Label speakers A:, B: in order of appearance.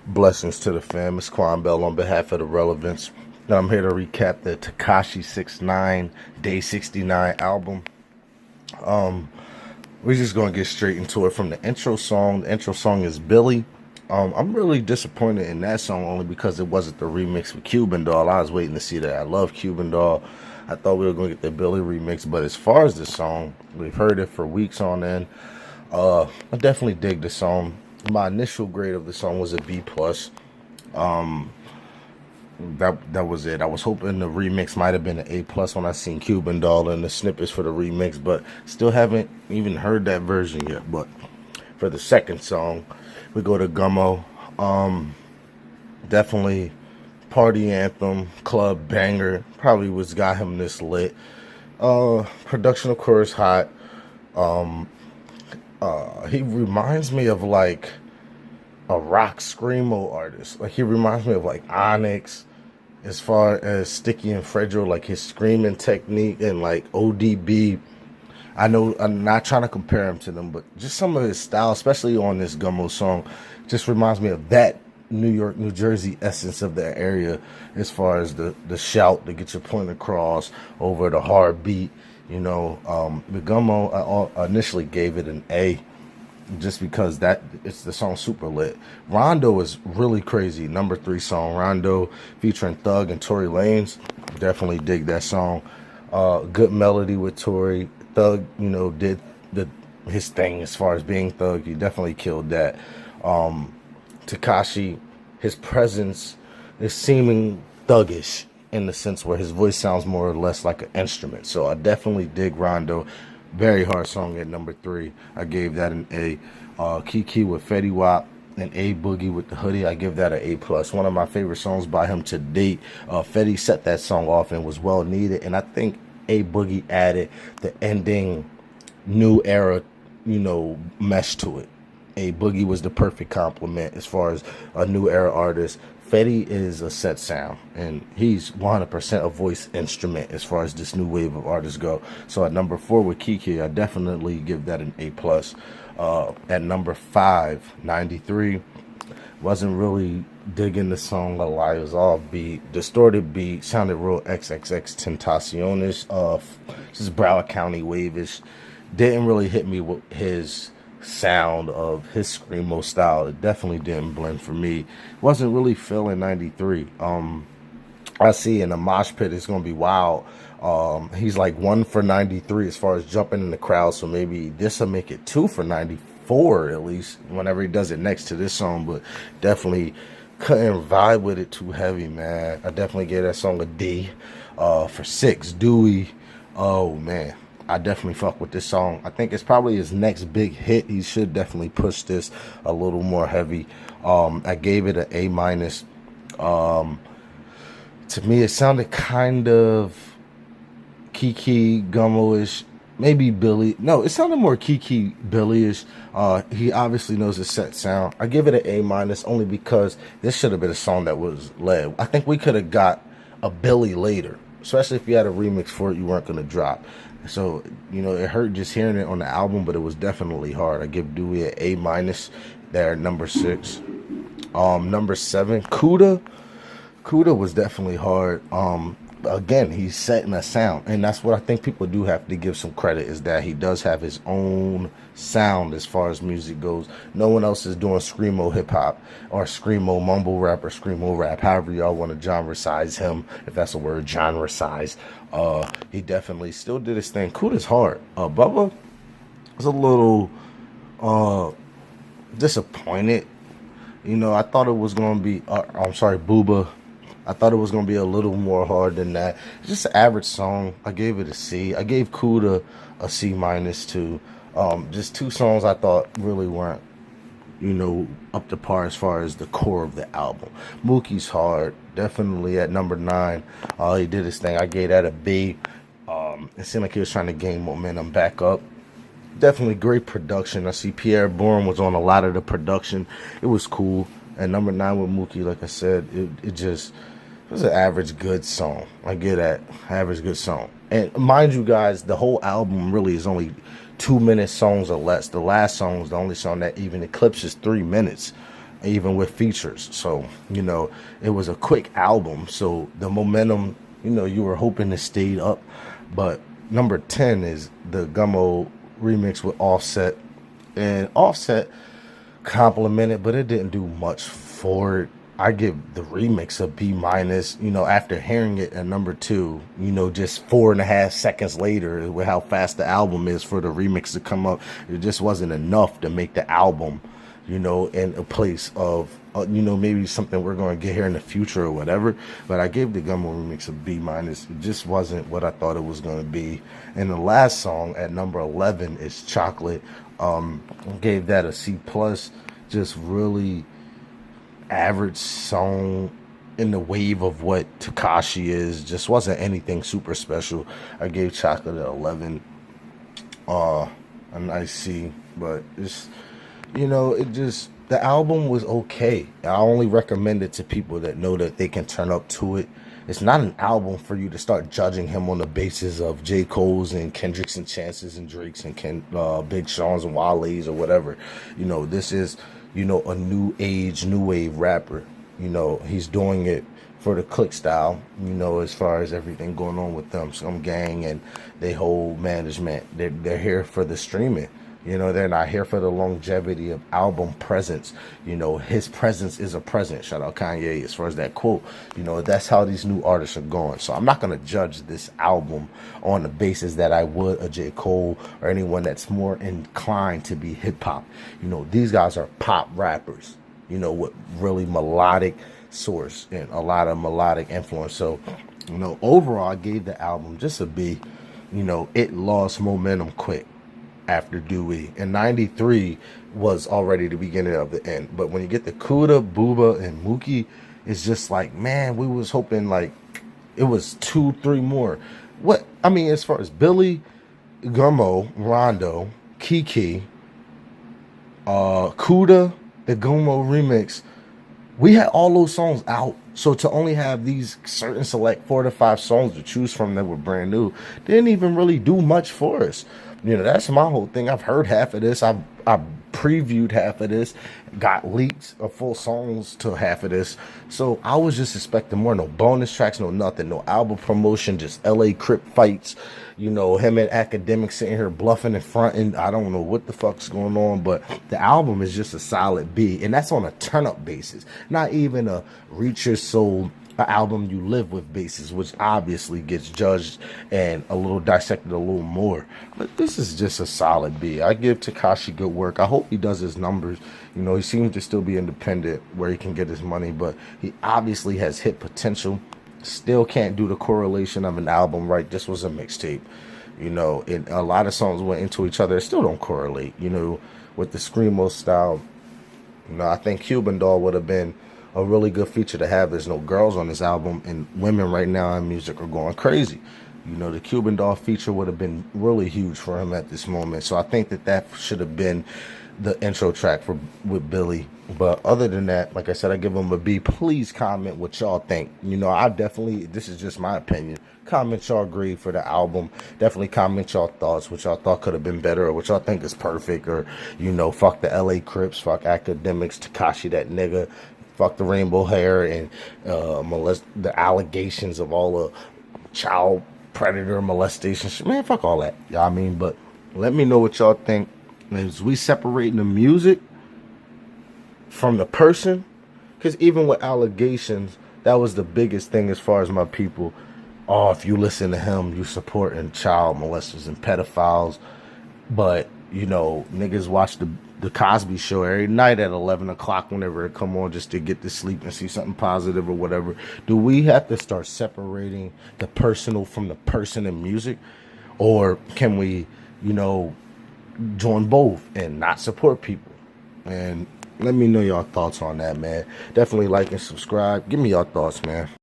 A: Blessings to the fam. It's Quan Bell on behalf of the Relevance. And I'm here to recap the Tekashi69 Day 69 album. We're just gonna get straight into it from the intro song. The intro song is Billy. I'm really disappointed in that song only because it wasn't the remix with Cuban Doll. I was waiting to see that. I love Cuban Doll. I thought we were gonna get the Billy remix, but as far as the song, we've heard it for weeks on end. I definitely dig the song. My initial grade of the song was a B plus. That was it. I was hoping the remix might have been an A plus when I seen Cuban Doll and the snippets for the remix, but still haven't even heard that version yet. But for the second song, we go to Gummo. Definitely party anthem, club banger. Probably what's got him this lit. Production of course hot. He reminds me of like a rock screamo artist. Like he reminds me of like Onyx as far as Sticky and Fragile, like his screaming technique, and like ODB. I know I'm not trying to compare him to them, but just some of his style, especially on this Gummo song, just reminds me of that New York, New Jersey essence of the area as far as the shout to get your point across over the hard beat. You know, the Gummo, I initially gave it an A just because it's the song super lit. Rondo is really crazy. Number 3 song, Rondo, featuring Thug and Tory Lanez. Definitely dig that song. Good melody with Tory. Thug, you know, did his thing as far as being Thug. He definitely killed that. Tekashi, his presence is seeming thuggish in the sense where his voice sounds more or less like an instrument. So I definitely dig Rondo. Very hard song at number 3. I gave that an A. Kiki with Fetty Wap and A Boogie with the Hoodie. I give that an A plus. One of my favorite songs by him to date. Fetty set that song off and was well needed. And I think A Boogie added the ending new era, you know, mesh to it. A Boogie was the perfect compliment as far as a new era artist. Fetty is a set sound, and he's 100% a voice instrument as far as this new wave of artists go. So at number 4 with Kiki, I definitely give that an A plus. At number 5, 93, wasn't really digging the song. A lie, it was all beat, distorted beat, sounded real XXX Tentacionish, just Broward County wave-ish. Didn't really hit me with his sound of his screamo style. It definitely didn't blend for me. Wasn't really feeling 93. I see in the mosh pit it's gonna be wild. He's like 1 for 93 as far as jumping in the crowd, so maybe this will make it 2 for 94 at least whenever he does it next to this song. But definitely couldn't vibe with it too heavy, man. I definitely gave that song a D. For 6, Dewey. Oh man, I definitely fuck with this song. I think it's probably his next big hit. He should definitely push this a little more heavy. I gave it an A minus. To me, it sounded kind of Kiki Gummo-ish, maybe Billy. No, it sounded more Kiki Billy-ish. He obviously knows his set sound. I give it an A minus only because this should have been a song that was led. I think we could have got a Billy later, especially if you had a remix for it you weren't going to drop. So, you know, it hurt just hearing it on the album, but it was definitely hard. I give Dewey an A minus there, number 6. Number 7, Kuda. Kuda was definitely hard. Again, he's setting a sound, and that's what I think people do have to give some credit, is that he does have his own sound as far as music goes. No one else is doing screamo hip-hop or screamo mumble rap or screamo rap, however y'all want to genre size him, if that's a word, genre size. He definitely still did his thing. Kuda's hard. Bubba was a little disappointed. You know, I thought it was going to be, I'm sorry, Booba. I thought it was going to be a little more hard than that. It's just an average song. I gave it a C. I gave Kuda a C minus too. Just 2 songs I thought really weren't, you know, up to par as far as the core of the album. Mookie's hard. Definitely at number 9. He did his thing. I gave that a B. It seemed like he was trying to gain momentum back up. Definitely great production. I see Pierre Bourne was on a lot of the production. It was cool. At number 9 with Mookie, like I said, it was an average good song. I get that. Average good song. And mind you guys, the whole album really is only 2-minute songs or less. The last song is the only song that even eclipses 3 minutes. even with features. So, you know, it was a quick album. So the momentum, you know, you were hoping to stay up. But number 10 is the Gummo remix with Offset. And Offset complimented, but it didn't do much for it. I give the remix a B minus. You know, after hearing it at number 2, you know, just 4.5 seconds later, with how fast the album is for the remix to come up, it just wasn't enough to make the album, you know, in a place of, you know, maybe something we're going to get here in the future or whatever. But I gave the Gummo remix a B minus. It just wasn't what I thought it was going to be. And the last song at number 11 is Chocolate. Gave that a C plus. Just really average song in the wave of what Tekashi is. Just wasn't anything super special. I gave Chocolate an 11. A nice C, but it's, you know, it just, the album was okay. I only recommend it to people that know that they can turn up to it. It's not an album for you to start judging him on the basis of J. Cole's and Kendrick's and Chance's and Drake's and Big Sean's and Wale's or whatever. You know, this is, you know, a new age, new wave rapper. You know, he's doing it for the click style, you know, as far as everything going on with them, some gang and they whole management. They're here for the streaming. You know, they're not here for the longevity of album presence. You know, his presence is a present. Shout out Kanye as far as that quote. You know, that's how these new artists are going. So I'm not going to judge this album on the basis that I would a J. Cole or anyone that's more inclined to be hip hop. You know, these guys are pop rappers, you know, with really melodic source and a lot of melodic influence. So, you know, overall, I gave the album just a B. You know, it lost momentum quick after Dewey, and 93 was already the beginning of the end. But when you get the Kuda, Booba, and Mookie, it's just like, man, we was hoping like it was 2-3 more. What I mean, as far as Billy, Gummo, Rondo, Kiki, Kuda, the Gummo remix, we had all those songs out. So to only have these certain select 4 to 5 songs to choose from that were brand new didn't even really do much for us. You know, that's my whole thing. I've heard half of this. I previewed half of this, got leaked of full songs to half of this. So I was just expecting more. No bonus tracks, no nothing, no album promotion, just LA Crip fights. You know, him and Academics sitting here bluffing in front, and I don't know what the fuck's going on, but the album is just a solid B, and that's on a turn-up basis, not even a reach your soul, an album you live with basis, which obviously gets judged and a little dissected a little more. But this is just a solid B. I give Tekashi good work. I hope he does his numbers. You know, he seems to still be independent where he can get his money, but he obviously has hit potential. Still can't do the correlation of an album, right? This was a mixtape. You know, and a lot of songs went into each other. It still don't correlate, you know, with the Screamo style. You know, I think Cuban Doll would have been a really good feature to have. There's no girls on this album, and women right now in music are going crazy. You know, the Cuban Doll feature would have been really huge for him at this moment. So I think that should have been the intro track with Billy. But other than that, like I said, I give him a B. Please comment what y'all think. You know, I definitely, this is just my opinion. Comment y'all grade for the album. Definitely comment y'all thoughts, what y'all thought could have been better, or what y'all think is perfect, or, you know, fuck the LA Crips, fuck Academics, Tekashi that nigga, fuck the rainbow hair, and molest the allegations of all the child predator molestation shit. Man, fuck all that. You know what I mean? But let me know what y'all think. As we separating the music from the person, because even with allegations, that was the biggest thing as far as my people. Oh, if you listen to him, you supporting child molesters and pedophiles. But, you know, niggas watch the Cosby Show every night at 11 o'clock whenever it come on, just to get to sleep and see something positive or whatever. Do we have to start separating the personal from the person in music? Or can we, you know, join both and not support people? And let me know y'all thoughts on that, man. Definitely like and subscribe. Give me y'all thoughts, man.